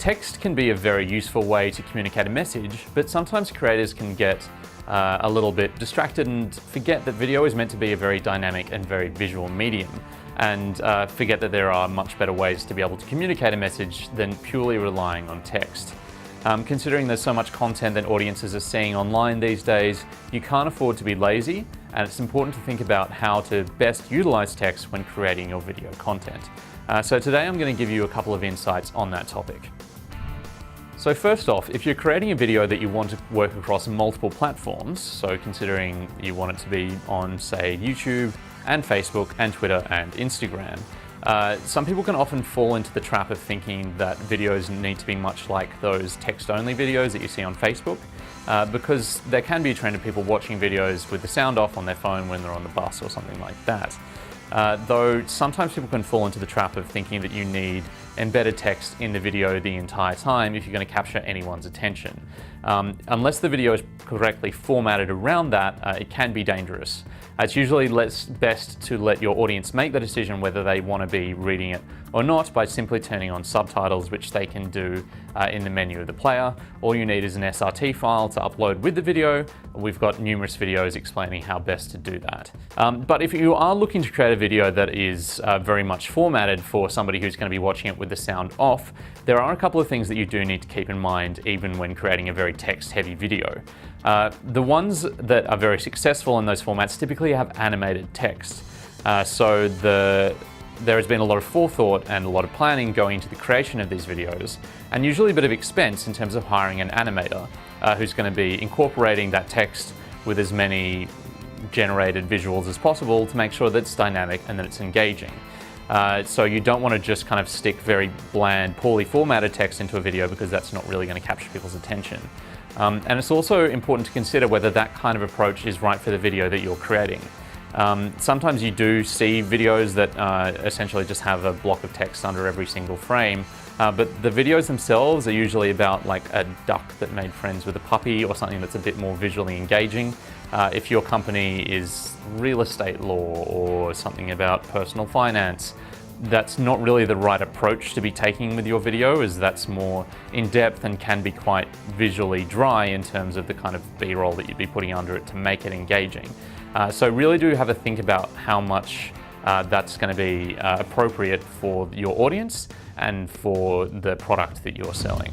Text can be a very useful way to communicate a message, but sometimes creators can get a little bit distracted and forget that video is meant to be a very dynamic and very visual medium, and forget that there are much better ways to be able to communicate a message than purely relying on text. Considering there's so much content that audiences are seeing online these days, you can't afford to be lazy, and it's important to think about how to best utilize text when creating your video content. So today I'm going to give you a couple of insights on that topic. So first off, if you're creating a video that you want to work across multiple platforms, so considering you want it to be on, say, YouTube and Facebook and Twitter and Instagram, some people can often fall into the trap of thinking that videos need to be much like those text-only videos that you see on Facebook, because there can be a trend of people watching videos with the sound off on their phone when they're on the bus or something like that. Though sometimes people can fall into the trap of thinking that you need embedded text in the video the entire time if you're going to capture anyone's attention. Unless the video is correctly formatted around that, it can be dangerous. It's usually best to let your audience make the decision whether they want to be reading it or not by simply turning on subtitles, which they can do in the menu of the player. All you need is an SRT file to upload with the video. We've got numerous videos explaining how best to do that. But if you are looking to create a video that is very much formatted for somebody who's going to be watching it with the sound off, there are a couple of things that you do need to keep in mind even when creating a very text-heavy video. The ones that are very successful in those formats typically have animated text. So there has been a lot of forethought and a lot of planning going into the creation of these videos, and usually a bit of expense in terms of hiring an animator who's going to be incorporating that text with as many generated visuals as possible to make sure that it's dynamic and that it's engaging. So you don't want to just kind of stick very bland, poorly formatted text into a video, because that's not really going to capture people's attention. And it's also important to consider whether that kind of approach is right for the video that you're creating. Sometimes you do see videos that essentially just have a block of text under every single frame, but the videos themselves are usually about like a duck that made friends with a puppy, or something that's a bit more visually engaging. If your company is real estate law or something about personal finance, that's not really the right approach to be taking with your video, as that's more in-depth and can be quite visually dry in terms of the kind of B-roll that you'd be putting under it to make it engaging. So really do have a think about how much that's going to be appropriate for your audience and for the product that you're selling.